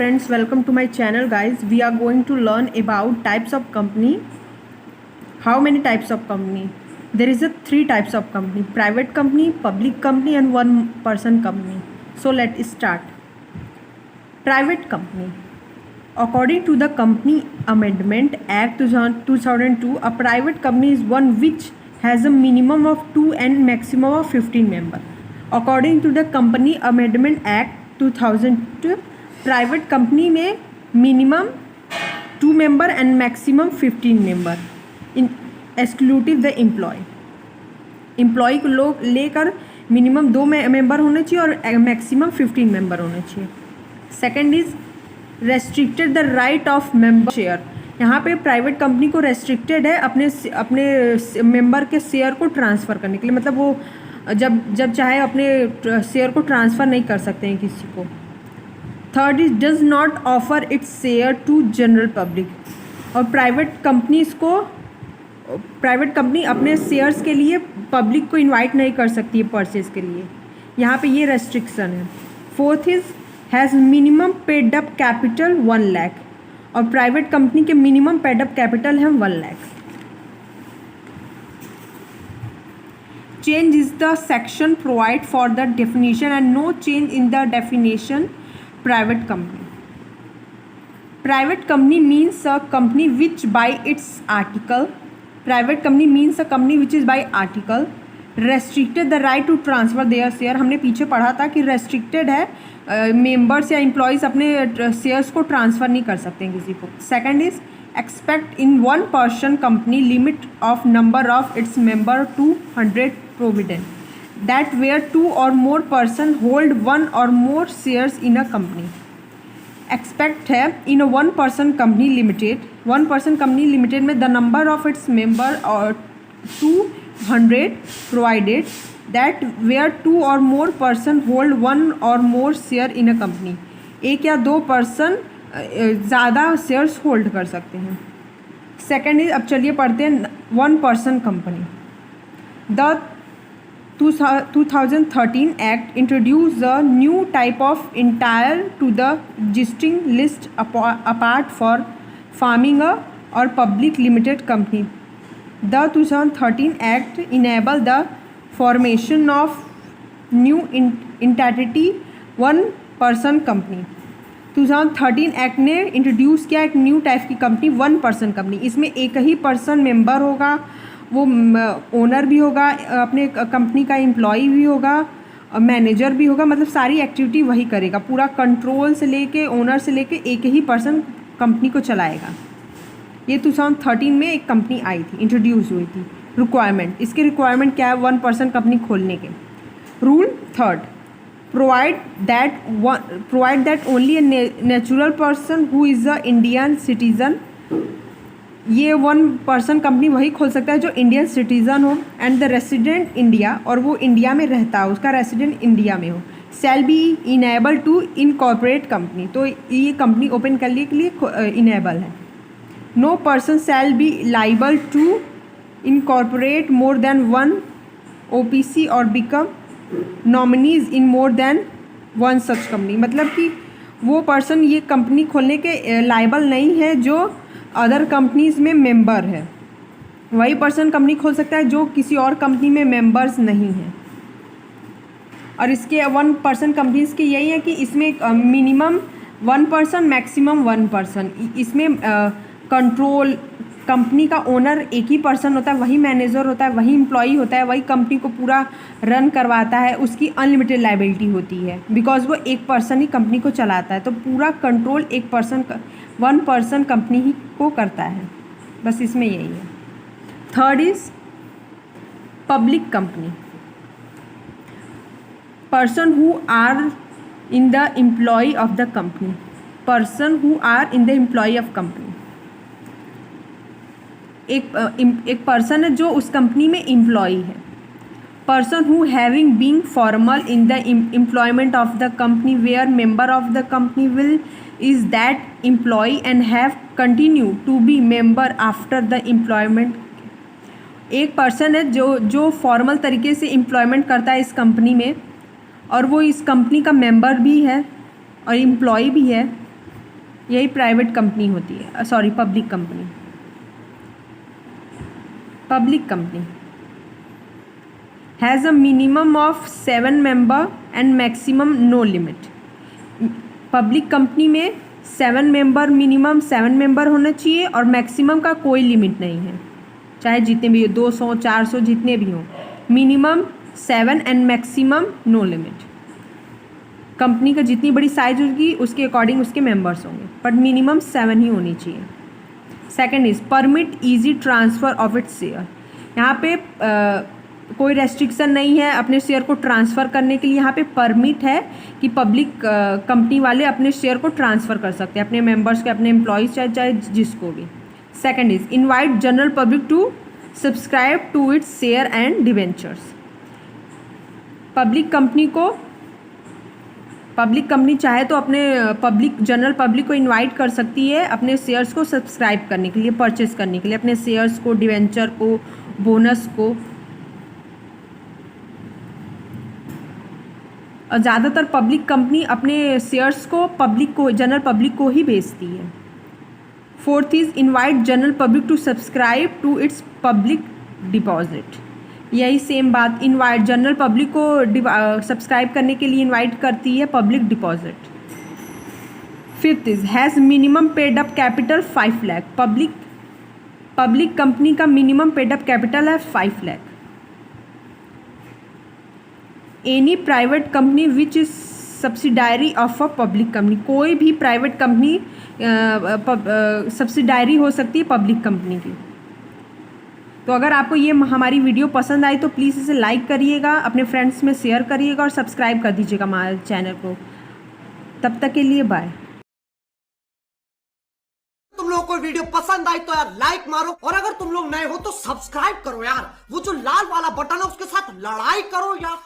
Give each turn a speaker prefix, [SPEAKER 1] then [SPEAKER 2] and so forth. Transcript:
[SPEAKER 1] friends, welcome to my channel guys. We are going to learn about types of company. How many types of company? There is a 3 types of company: private company, public company and one person company. So let's start. Private company. According to the Company Amendment Act 2002, a private company is one which has a minimum of 2 and maximum of 15 members. According to the Company Amendment Act 2002, private company में minimum 2 member and maximum 15 member in exclusive the employ को लोग लेकर minimum 2 member होने चाहिए और maximum 15 member होने चाहिए. Second is restricted the right of member share. यहाँ पे प्राइवेट कंपनी को रेस्ट्रिक्टेड है अपने मेंबर के शेयर को ट्रांसफ़र करने के लिए. मतलब वो जब चाहे अपने शेयर को ट्रांसफ़र नहीं कर सकते हैं किसी को. Third is does not offer its share to general public. और प्राइवेट कंपनी अपने शेयर्स के लिए पब्लिक को इनवाइट नहीं कर सकती है परचेज के लिए. यहाँ पे ये रेस्ट्रिक्शन है. Fourth is has minimum paid up capital 1 lakh. और प्राइवेट कंपनी के मिनिमम पेड अप कैपिटल है 1 lakh. Change is the section provide for the definition and no change in the definition. Private company. Private company means a company which by its article. Private company means a company which is by article restricted the right to transfer their share. हमने पीछे पढ़ा था कि restricted है members या employees अपने shares को transfer नहीं कर सकते हैं किसी को. Second is expect in one person company limit of number of its member to 100 provident that where 2 or more person hold 1 or more shares in a company. Expect है in a one person company limited में the number of its member or 200 provided that where 2 or more person hold 1 or more share in a company. एक या 2 person ज़्यादा shares hold कर सकते हैं. Second is अब चलिए पढ़ते हैं one person company. The 2013 act introduce the new type of entity to the existing list apart for farming और public limited company. The 2013 act enable the formation of new entity one person company. 2013 act ने introduce किया एक new type की company one person company. इसमें एक ही person member होगा, वो owner भी होगा, अपने कंपनी का एम्प्लॉय भी होगा, मैनेजर भी होगा. मतलब सारी एक्टिविटी वही करेगा. पूरा कंट्रोल से लेके ओनर से लेके एक ही पर्सन कंपनी को चलाएगा. ये 2013 में एक कंपनी आई थी, इंट्रोड्यूस हुई थी. रिक्वायरमेंट, इसके रिक्वायरमेंट क्या है वन पर्सन कंपनी खोलने के. Rule third, provide that only a natural person who is a Indian citizen. ये वन पर्सन कंपनी वही खोल सकता है जो इंडियन सिटीज़न हो एंड द रेसिडेंट इंडिया, और वो इंडिया में रहता हो, उसका रेसिडेंट इंडिया में हो. Shall be enable to incorporate company. तो ये कंपनी ओपन करने के लिए इनेबल है. No person shall be liable to incorporate more than 1 OPC और become nominees in more than 1 such company. मतलब कि वो पर्सन ये कंपनी खोलने के लाइबल नहीं है जो अदर कंपनीज में मेंबर है. वही पर्सन कंपनी खोल सकता है जो किसी और कंपनी में मेंबर्स नहीं हैं. और इसके वन पर्सन कंपनीज की यही है कि इसमें मिनिमम 1 पर्सन मैक्सिमम 1 पर्सन. इसमें कंट्रोल कंपनी का ओनर एक ही पर्सन होता है, वही मैनेजर होता है, वही एम्प्लॉई होता है, वही कंपनी को पूरा रन करवाता है. उसकी अनलिमिटेड लाइबिलिटी होती है बिकॉज वो एक पर्सन ही कंपनी को चलाता है. तो पूरा कंट्रोल वन पर्सन कंपनी ही को करता है. बस इसमें यही है. Third is public company. Person who are in the employ of the company. Person who are in the employ of company. एक पर्सन है जो उस कंपनी में एम्प्लॉई है. Person who having being formal in the employment of the company where member of the company will is that employ and have continue to be member after the employment. एक person है जो formal तरीके से employment करता है इस company में और वो इस कंपनी का मेंबर भी है और एम्प्लॉय भी है. यही प्राइवेट कंपनी होती है, sorry public company. Public company has a minimum of 7 member and maximum no limit. Public company में 7 मेंबर, मिनिमम 7 मेंबर होना चाहिए और मैक्सिमम का कोई लिमिट नहीं है, चाहे जितने भी हो, 200 400 जितने भी हों, minimum 7 and maximum no limit. Company का जितनी बड़ी साइज होगी उसके अकॉर्डिंग उसके मेंबर्स होंगे, बट मिनिमम 7 ही होनी चाहिए। Second is permit easy transfer of its share. यहाँ पे कोई रेस्ट्रिक्शन नहीं है अपने शेयर को ट्रांसफ़र करने के लिए। यहाँ पे परमिट है कि पब्लिक कंपनी वाले अपने शेयर को ट्रांसफ़र कर सकते हैं अपने मेंबर्स के, अपने एम्प्लॉयज़, चाहे जिसको भी। Second is invite general public to subscribe to its share and debentures. Public company चाहे तो अपने जनरल पब्लिक को इनवाइट कर सकती है अपने शेयर्स को सब्सक्राइब करने के लिए, परचेस करने के लिए, अपने शेयर्स को, डिवेंचर को, बोनस को। और ज़्यादातर पब्लिक कंपनी अपने शेयर्स को जनरल पब्लिक को ही बेचती है। Fourth is invite general public to subscribe to its public deposit. यही सेम बात, इनवाइट जनरल पब्लिक को सब्सक्राइब करने के लिए इनवाइट करती है public deposit. Fifth is has minimum paid up capital 5 lakh. Public company का मिनिमम पेड अप कैपिटल है 5 lakh. Any private company which is subsidiary of a public company. कोई भी प्राइवेट कंपनी सब्सिडायरी हो सकती है पब्लिक कंपनी की। तो अगर आपको ये हमारी वीडियो पसंद आई तो प्लीज़ इसे लाइक करिएगा, अपने फ्रेंड्स में शेयर करिएगा और सब्सक्राइब कर दीजिएगा हमारे चैनल को। तब तक के लिए बाय।
[SPEAKER 2] तुम लोगों को वीडियो पसंद आई तो यार लाइक मारो, और अगर तुम लोग नए हो तो सब्सक्राइब करो यार। वो जो लाल वाला बटन है उसके साथ लड़ाई करो यार।